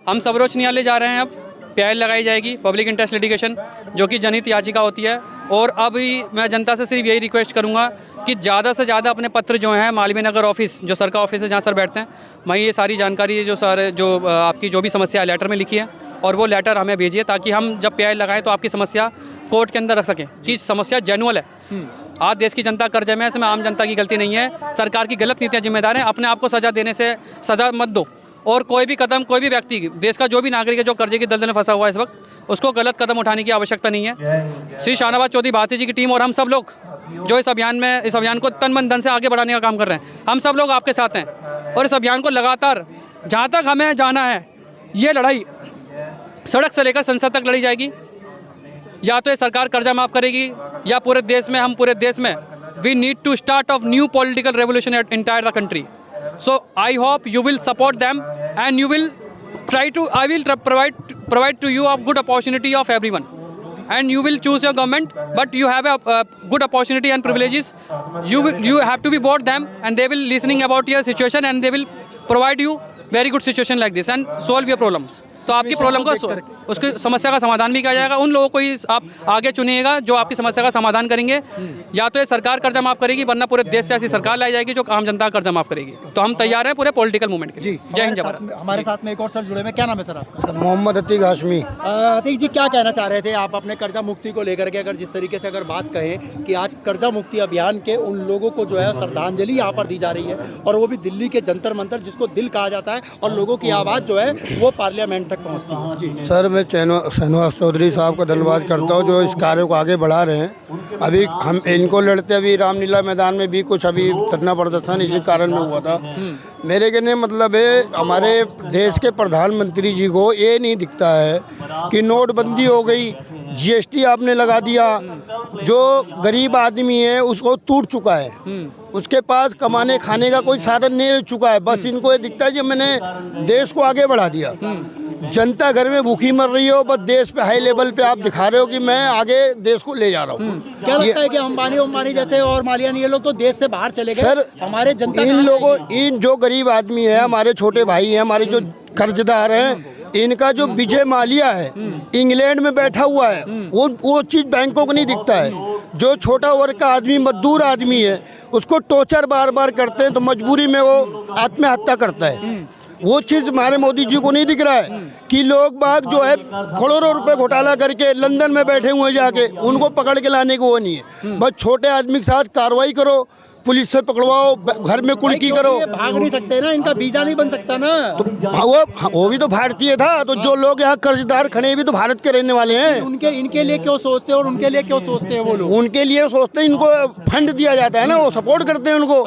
हम सर्वोच्च न्यायालय जा रहे हैं। अब PIL लगाई जाएगी, पब्लिक इंटरेस्ट लिटिगेशन, जो कि जनहित याचिका होती है। और अभी मैं जनता से सिर्फ यही रिक्वेस्ट करूंगा कि ज़्यादा से ज़्यादा अपने पत्र जो हैं मालवीय नगर ऑफिस, जो सर का ऑफिस है जहाँ सर बैठते हैं, वहीं ये सारी जानकारी जो सर जो आपकी जो भी समस्या है लेटर में लिखी है और वो लेटर हमें भेजिए, ताकि हम जब PIL लगाएं तो आपकी समस्या कोर्ट के अंदर रख सकें कि समस्या जेन्युइन है। आज देश की जनता कर्जे में है, इसमें आम जनता की गलती नहीं है, सरकार की गलत नीतियाँ जिम्मेदार हैं। अपने आप को सज़ा देने से सज़ा मत दो, और कोई भी कदम, कोई भी व्यक्ति, देश का जो भी नागरिक है जो कर्जे की दलदल में फंसा हुआ है इस वक्त, उसको गलत कदम उठाने की आवश्यकता नहीं है। श्री शाहनवाज चौधरी भारती जी की टीम और हम सब लोग जो इस अभियान को तन मन धन से आगे बढ़ाने का काम कर रहे हैं, हम सब लोग आपके साथ हैं। और इस अभियान को लगातार जहाँ तक हमें जाना है, ये लड़ाई सड़क से लेकर संसद तक लड़ी जाएगी। या तो ये सरकार कर्जा माफ़ करेगी, या पूरे देश में, हम पूरे देश में, we need to start of new political revolution at entire the country. So I hope you will support them and you will try to, I will provide to you a good opportunity of everyone, and you will choose your government, but you have a good opportunity and privileges. You have to be both them, and they will listening about your situation and they will provide you very good situation like this and solve your problems. तो आपकी problem को, उसकी समस्या का समाधान भी किया जाएगा। उन लोगों को ही आप आगे चुनिएगा जो आपकी समस्या का समाधान करेंगे। या तो ये सरकार कर्जा माफ़ करेगी, वरना पूरे देश से ऐसी सरकार लाई जाएगी जो आम जनता का कर्जा माफ़ करेगी। तो हम तैयार हैं पूरे पॉलिटिकल मूवमेंट के लिए। जय हिंद, जय भारत। हमारे साथ में एक और सर जुड़े हैं, क्या नाम है सर आपका? सर मोहम्मद अतीक हाशमी। अतीक जी, क्या कहना चाह रहे थे आप अपने कर्जा मुक्ति को लेकर के? अगर जिस तरीके से अगर बात कहें कि आज कर्जा मुक्ति अभियान के उन लोगों को जो है श्रद्धांजलि यहाँ पर दी जा रही है, और वो भी दिल्ली के जंतर मंतर, जिसको दिल कहा जाता है, और लोगों की आवाज़ जो है वो पार्लियामेंट तक पहुँचती है। जी सर, मैं शाहनवाज चौधरी साहब का धन्यवाद करता हूँ जो इस कार्य को आगे बढ़ा रहे हैं। अभी हम इनको लड़ते, अभी रामलीला मैदान में भी कुछ अभी धरना प्रदर्शन इसी कारण में हुआ था। मेरे कहने मतलब है, हमारे देश के प्रधानमंत्री जी को ये नहीं दिखता है कि नोटबंदी हो गई, GST आपने लगा दिया, जो गरीब आदमी है उसको टूट चुका है, उसके पास कमाने खाने का कोई साधन नहीं रह चुका है। बस इनको ये दिखता है कि मैंने देश को आगे बढ़ा दिया। जनता घर में भूखी मर रही हो, बस देश पे हाई लेवल पे आप दिखा रहे हो कि मैं आगे देश को ले जा रहा हूँ। क्या लगता है कि अंबानी जैसे और मालियानी, ये लोग तो देश से बाहर चले गए सर? हमारे जनता, इन लोगों, इन जो गरीब आदमी है, हमारे छोटे भाई हैं, हमारे जो कर्जदार हैं, इनका जो विजय माल्या है इंग्लैंड में बैठा हुआ है, वो चीज़ बैंकों को नहीं दिखता है। जो छोटा वर्ग का आदमी, मजदूर आदमी है, उसको टॉर्चर बार बार करते हैं तो मजबूरी में वो आत्महत्या करता है। वो चीज़ हमारे मोदी जी को नहीं दिख रहा है कि लोग बाग जो है करोड़ों रुपए घोटाला करके लंदन में बैठे हुए जाके, उनको पकड़ के लाने को वो नहीं है। बस छोटे आदमी के साथ कार्रवाई करो, पुलिस से पकड़वाओ, घर में कुर्की करो। भाग नहीं सकते ना, इनका वीजा नहीं बन सकता ना। तो वो भी तो भारतीय था, तो जो लोग यहाँ कर्जदार खड़े भी तो भारत के रहने वाले हैं। इनके लिए क्यों सोचते हैं और उनके लिए क्यों सोचते हैं वो लोग? उनके लिए सोचते हैं, इनको फंड दिया जाता है ना, वो सपोर्ट करते हैं उनको।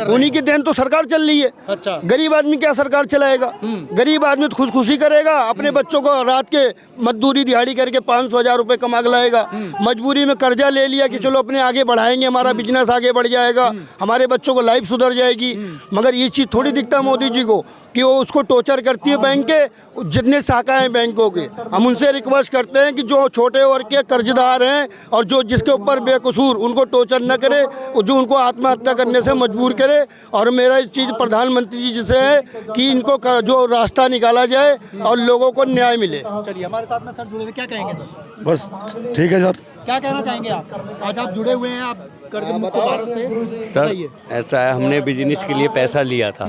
उन्हीं की देन तो सरकार चल रही है। अच्छा, गरीब आदमी क्या सरकार चलाएगा? गरीब आदमी तो खुदकुशी करेगा, अपने बच्चों को रात के मजदूरी दिहाड़ी करके 500,000 रुपए कमा के लाएगा। मजबूरी में कर्जा ले लिया कि चलो अपने आगे बढ़ाएंगे, हमारा बिजनेस आगे बढ़ जाएगा, हमारे बच्चों को लाइफ सुधर जाएगी। मगर ये चीज़ थोड़ी दिखता मोदी जी को कि वो उसको टॉर्चर करती है बैंक के जितने शाखा हैं बैंकों के। हम उनसे रिक्वेस्ट करते हैं कि जो छोटे वर्ग के कर्जदार हैं और जो जिसके ऊपर बेकसूर, उनको टॉर्चर न करे, जो उनको आत्महत्या करने से मजबूर करे। और मेरा इस चीज़ प्रधानमंत्री जी से है कि इनको जो रास्ता निकाला जाए और लोगों को न्याय मिले। चलिए, हमारे साथ में सर जुड़े हुए, क्या कहेंगे सर? बस ठीक है सर। क्या कहना चाहेंगे आप? आज आप जुड़े हुए हैं, आप कर्ज मुक्त भारत से। सर ऐसा है, हमने बिजनेस के लिए पैसा लिया था,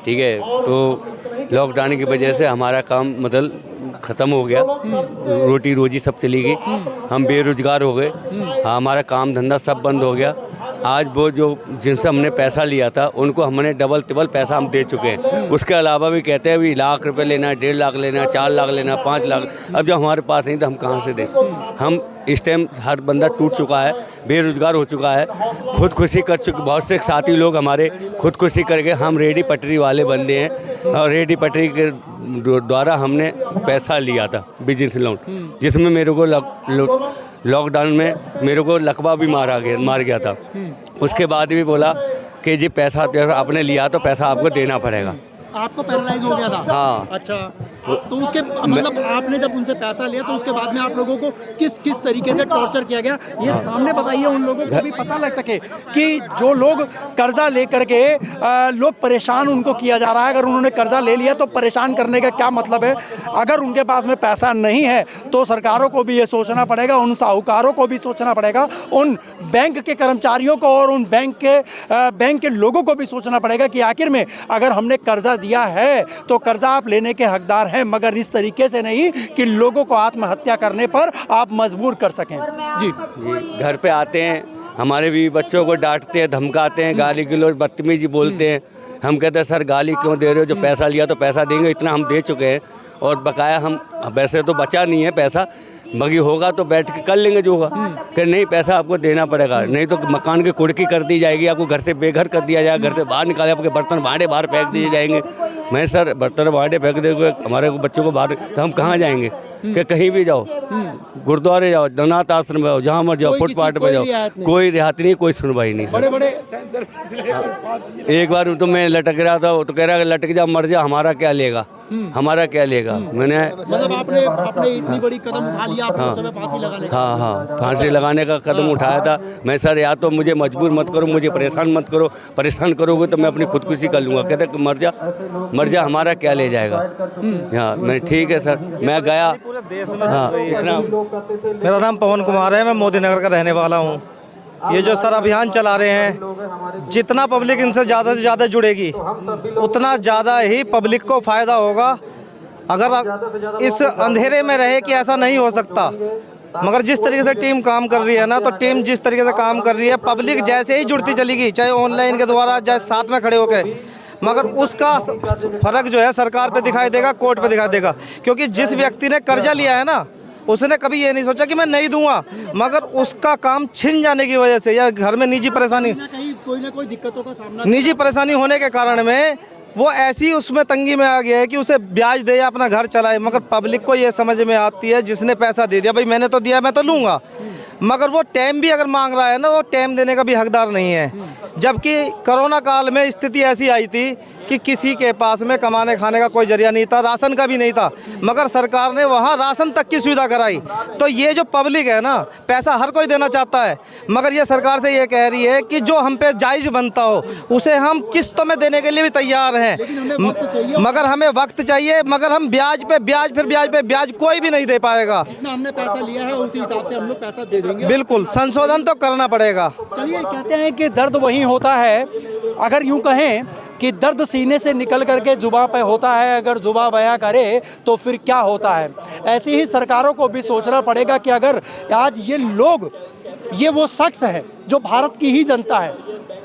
ठीक है, तो लॉकडाउन की वजह से हमारा काम मतलब ख़त्म हो गया, रोटी रोजी सब चली गई, हम बेरोजगार हो गए, हमारा काम धंधा सब बंद हो गया। आज वो जो जिनसे हमने पैसा लिया था उनको हमने डबल तिबल पैसा हम दे चुके हैं। उसके अलावा भी कहते हैं अभी लाख रुपए लेना है, 1.5 लाख लेना है, 4 लाख लेना है, 5 लाख। अब जब हमारे पास नहीं तो हम कहाँ से दें? हम इस टाइम हर बंदा टूट चुका है, बेरोजगार हो चुका है, खुदकुशी कर चुके। बहुत से साथी लोग हमारे खुदकुशी करके, हम रेडी पटरी वाले बंदे हैं और रेडी पटरी के द्वारा हमने पैसा लिया था बिजनेस लोन, जिसमें मेरे को लॉकडाउन में मेरे को लकवा भी मार गया था। उसके बाद भी बोला कि जी पैसा आपने लिया तो पैसा आपको देना पड़ेगा। आपको पैरालाइज हो गया था? हाँ। अच्छा, तो उसके मतलब आपने जब उनसे पैसा लिया तो उसके बाद में आप लोगों को किस किस तरीके से टॉर्चर किया गया, ये सामने बताइए, उन लोगों को भी पता लग सके कि जो लोग कर्जा लेकर के लोग परेशान उनको किया जा रहा है। अगर उन्होंने कर्जा ले लिया तो परेशान करने का क्या मतलब है? अगर उनके पास में पैसा नहीं है तो सरकारों को भी ये सोचना पड़ेगा, उन साहूकारों को भी सोचना पड़ेगा, उन बैंक के कर्मचारियों को और उन बैंक के लोगों को भी सोचना पड़ेगा कि आखिर में अगर हमने कर्जा दिया है तो कर्जा आप लेने के हकदार हैं, मगर इस तरीके से नहीं कि लोगों को आत्महत्या करने पर आप मजबूर कर सकें। जी जी, घर पे आते हैं, हमारे भी बच्चों को डांटते हैं, धमकाते हैं, गाली गलौज बदतमीजी बोलते हैं। हम कहते हैं सर गाली क्यों दे रहे हो, जो पैसा लिया तो पैसा देंगे, इतना हम दे चुके हैं और बकाया हम, वैसे तो बचा नहीं है पैसा, बाकी होगा तो बैठ के कर लेंगे जो होगा। कि नहीं पैसा आपको देना पड़ेगा, नहीं तो मकान की कुर्की कर दी जाएगी, आपको घर से बेघर कर दिया जाएगा, घर से बाहर निकाले, आपके बर्तन भांडे बाहर फेंक दिए जाएंगे। मैं सर बर्तन भांडे फेंक देंगे हमारे बच्चों को बाहर, तो हम कहाँ जाएंगे? कि कहीं भी जाओ, गुरुद्वारे जाओ, अनाथ आश्रम में जाओ, जहाँ मर जाओ, फुटपाथ पे जाओ, कोई रियायत नहीं, कोई सुनवाई नहीं। बड़े बड़े एक बार तो मैं लटक रहा था, तो कह रहा है लटक जा मर जा, हमारा क्या लेगा, हमारा क्या लेगा। मैंने मतलब आपने इतनी बड़ी कदम उठा लिया, आपने उस समय फांसी लगाने का? हाँ, फांसी लगाने का कदम उठाया था। मैं सर या तो मुझे मजबूर मत करो, मुझे परेशान मत करो, परेशान करोगे तो मैं अपनी खुदकुशी कर लूँगा। कहते मर जा, हमारा क्या ले जाएगा। हाँ, मैं ठीक है सर, मैं गया। हाँ, इतना। मेरा नाम पवन कुमार है, मैं मोदी नगर का रहने वाला हूँ। ये जो सर अभियान चला रहे हैं, जितना पब्लिक इनसे ज़्यादा जुड़ेगी उतना ज़्यादा ही पब्लिक को फ़ायदा होगा। अगर इस अंधेरे में रहे कि ऐसा नहीं हो सकता, मगर जिस तरीके से टीम काम कर रही है ना, तो टीम जिस तरीके से काम कर रही है, पब्लिक जैसे ही जुड़ती चलेगी, चाहे ऑनलाइन के द्वारा, चाहे साथ में खड़े होकर, मगर उसका फ़र्क जो है सरकार पे दिखाई देगा, कोर्ट पे दिखाई देगा। क्योंकि जिस व्यक्ति ने कर्जा लिया है ना, उसने कभी ये नहीं सोचा कि मैं नहीं दूंगा, मगर उसका काम छिन जाने की वजह से या घर में निजी परेशानी, कोई ना कोई दिक्कतों का सामना, निजी परेशानी होने के कारण में वो ऐसी उसमें तंगी में आ गया है कि उसे ब्याज दे या अपना घर चलाए। मगर पब्लिक को ये समझ में आती है, जिसने पैसा दे दिया, भाई मैंने तो दिया, मैं तो लूँगा, मगर वो टाइम भी अगर मांग रहा है ना, वो टाइम देने का भी हकदार नहीं है। जबकि कोरोना काल में स्थिति ऐसी आई थी कि किसी के पास में कमाने खाने का कोई जरिया नहीं था, राशन का भी नहीं था, मगर सरकार ने वहाँ राशन तक की सुविधा कराई। तो ये जो पब्लिक है ना, पैसा हर कोई देना चाहता है, मगर ये सरकार से ये कह रही है कि जो हम पे जायज़ बनता हो उसे हम किस्तों में देने के लिए भी तैयार हैं, मगर हमें वक्त चाहिए। मगर हम ब्याज पे ब्याज कोई भी नहीं दे पाएगा। जितना हमने पैसा लिया है उसी हिसाब से हम लोग पैसा दे देंगे। बिल्कुल, संशोधन तो करना पड़ेगा। चलिए, कहते हैं कि दर्द वही होता है, अगर यूं कहें कि दर्द सीने से निकल करके जुबां पे होता है, अगर जुबां बयां करे तो फिर क्या होता है। ऐसे ही सरकारों को भी सोचना पड़ेगा कि अगर आज ये लोग, ये वो शख्स है जो भारत की ही जनता है,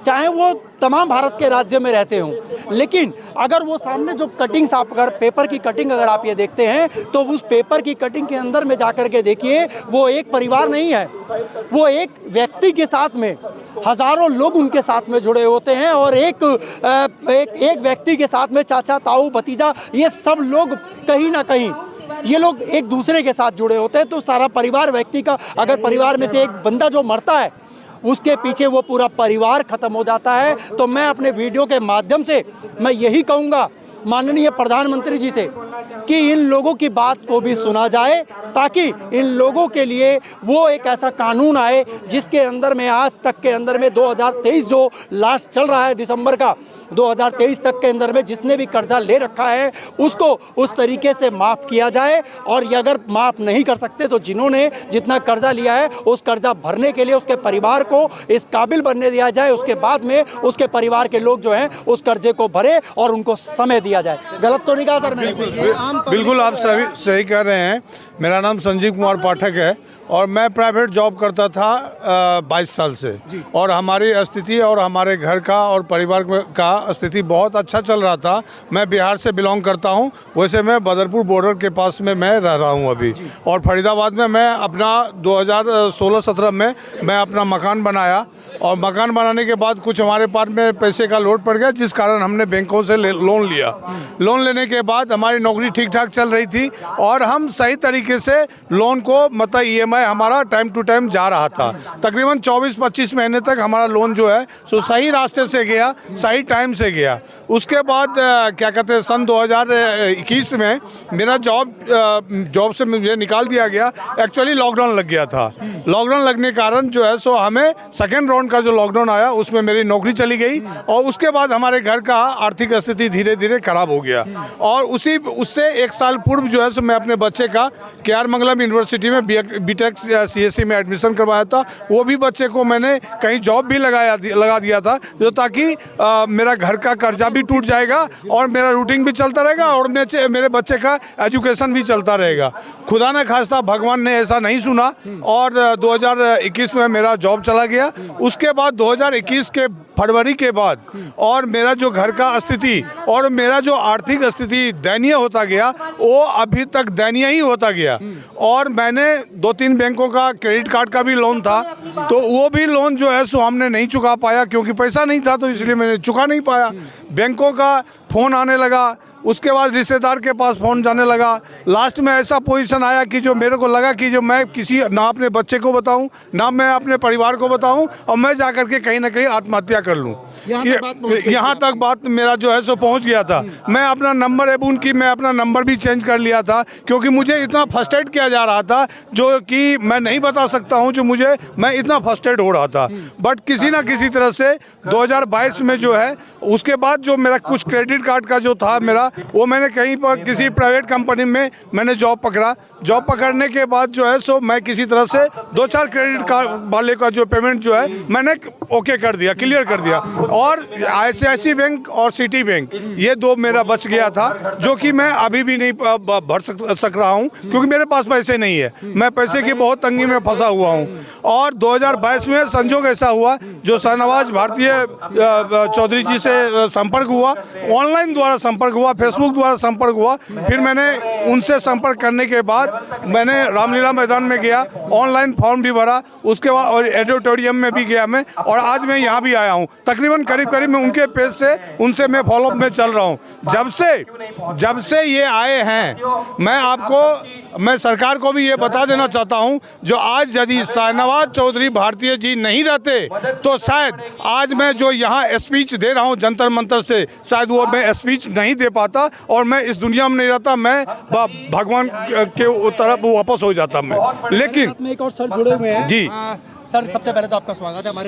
चाहे वो तमाम भारत के राज्य में रहते हों, लेकिन अगर वो सामने जो कटिंग्स, आप अगर पेपर की कटिंग अगर आप ये देखते हैं तो उस पेपर की कटिंग के अंदर में जाकर के देखिए, वो एक परिवार नहीं है, वो एक व्यक्ति के साथ में हजारों लोग उनके साथ में जुड़े होते हैं, और एक व्यक्ति के साथ में चाचा, ताऊ, भतीजा, ये सब लोग कहीं ना कहीं ये लोग एक दूसरे के साथ जुड़े होते हैं। तो सारा परिवार व्यक्ति का, अगर परिवार में से एक बंदा जो मरता है, उसके पीछे वो पूरा परिवार खत्म हो जाता है। तो मैं अपने वीडियो के माध्यम से मैं यही कहूँगा माननीय प्रधानमंत्री जी से कि इन लोगों की बात को भी सुना जाए, ताकि इन लोगों के लिए वो एक ऐसा कानून आए जिसके अंदर में आज तक के अंदर में 2023 जो लास्ट चल रहा है दिसंबर का, 2023 तक के अंदर में जिसने भी कर्जा ले रखा है उसको उस तरीके से माफ़ किया जाए। और ये अगर माफ़ नहीं कर सकते तो जिन्होंने जितना कर्जा लिया है उस कर्जा भरने के लिए उसके परिवार को इस काबिल बनने दिया जाए, उसके बाद में उसके परिवार के लोग जो हैं उस कर्जे को भरे और उनको समय दिया जाए। गलत तो नहीं कहा सर मैंने? बिल्कुल आप सही कह रहे हैं। मेरा नाम संजीव कुमार पाठक है और मैं प्राइवेट जॉब करता था 22 साल से, और हमारी स्थिति और हमारे घर का और परिवार का स्थिति बहुत अच्छा चल रहा था। मैं बिहार से बिलोंग करता हूं, वैसे मैं बदरपुर बॉर्डर के पास में मैं रह रहा हूं अभी, और फरीदाबाद में मैं अपना 2016-17 में मैं अपना मकान बनाया, और मकान बनाने के बाद कुछ हमारे पास में पैसे का लोड पड़ गया, जिस कारण हमने बैंकों से लोन लिया। लोन लेने के बाद हमारी नौकरी ठीक ठाक चल रही थी और हम सही तरीके से लोन को मतलब EMI समय हमारा टाइम टू टाइम जा रहा था। तकरीबन 24-25 महीने तक हमारा लोन जो है सो सही रास्ते से गया, सही टाइम से गया। उसके बाद क्या कहते हैं, सन 2021 में मेरा जॉब से मुझे निकाल दिया गया। एक्चुअली लॉकडाउन लग गया था। लॉकडाउन लगने के कारण जो है सो हमें सेकेंड राउंड का जो लॉकडाउन आया उसमें मेरी नौकरी चली गई, और उसके बाद हमारे घर का आर्थिक स्थिति धीरे धीरे खराब हो गया। और उससे एक साल पूर्व जो है सो मैं अपने बच्चे का KR मंगलम यूनिवर्सिटी में BTech CSE में एडमिशन करवाया था। वो भी बच्चे को मैंने कहीं जॉब भी लगा दिया था, जो ताकि मेरा घर का कर्जा भी टूट जाएगा और मेरा रूटीन भी चलता रहेगा और मेरे बच्चे का एजुकेशन भी चलता रहेगा। खुदा न खास्ता भगवान ने ऐसा नहीं सुना और 2021 में मेरा जॉब चला गया। उसके बाद 2021 के फरवरी के बाद और मेरा जो घर का स्थिति और मेरा जो आर्थिक स्थिति दयनीय होता गया, वो अभी तक दयनीय ही होता गया। और मैंने 2-3 बैंकों का क्रेडिट कार्ड का भी लोन था, तो वो भी लोन जो है सो हमने नहीं चुका पाया, क्योंकि पैसा नहीं था, तो इसलिए मैंने चुका नहीं पाया। बैंकों का फ़ोन आने लगा, उसके बाद रिश्तेदार के पास फ़ोन जाने लगा। लास्ट में ऐसा पोजीशन आया कि जो मेरे को लगा कि जो मैं किसी ना अपने बच्चे को बताऊं, ना मैं अपने परिवार को बताऊं, और मैं जाकर के कहीं ना कहीं आत्महत्या कर लूं। यहाँ तक बात मेरा जो है सो पहुंच गया था। मैं अपना नंबर मैं अपना नंबर भी चेंज कर लिया था, क्योंकि मुझे इतना फ्रस्ट्रेट किया जा रहा था, जो कि मैं नहीं बता सकता हूँ, जो मैं इतना फ्रस्ट्रेट हो रहा था। बट किसी ना किसी तरह से 2022 में जो है, उसके बाद जो मेरा कुछ क्रेडिट कार्ड का जो था मेरा, वो मैंने कहीं पर किसी प्राइवेट कंपनी में मैंने जॉब पकड़ा। जॉब पकड़ने के बाद जो है सो मैं किसी तरह से 2-4 क्रेडिट कार्ड वाले का जो पेमेंट जो है मैंने ओके कर दिया, क्लियर कर दिया। और ICICI बैंक और सिटी बैंक, ये 2 मेरा बच गया था, जो कि मैं अभी भी नहीं भर सक रहा हूँ, क्योंकि मेरे पास पैसे नहीं है। मैं पैसे की बहुत तंगी में फंसा हुआ हूँ। और 2022 में संजोग ऐसा हुआ, जो शाहनवाज भारतीय चौधरी जी से संपर्क हुआ, ऑनलाइन द्वारा संपर्क हुआ, फेसबुक द्वारा संपर्क हुआ। फिर मैंने उनसे संपर्क करने के बाद मैंने रामलीला मैदान में गया, ऑनलाइन फॉर्म भी भरा, उसके बाद और एडिटोरियम में भी गया मैं, और आज मैं यहाँ भी आया हूँ। तकरीबन करीब मैं उनके पेज से उनसे मैं फॉलोअप में चल रहा हूँ। जब से ये आए हैं, मैं सरकार को भी ये बता देना चाहता हूँ, जो आज यदि शाहनवाज चौधरी भारतीय जी नहीं रहते, तो शायद आज मैं जो यहाँ स्पीच दे रहा हूँ जंतर मंतर से, शायद वो मैं स्पीच नहीं दे पाता और मैं इस दुनिया में नहीं रहता, मैं भगवान के तरफ वापस हो जाता मैं। लेकिन एक और सर जुड़े हुए हैं जी सर, सबसे पहले तो आपका स्वागत है हमारे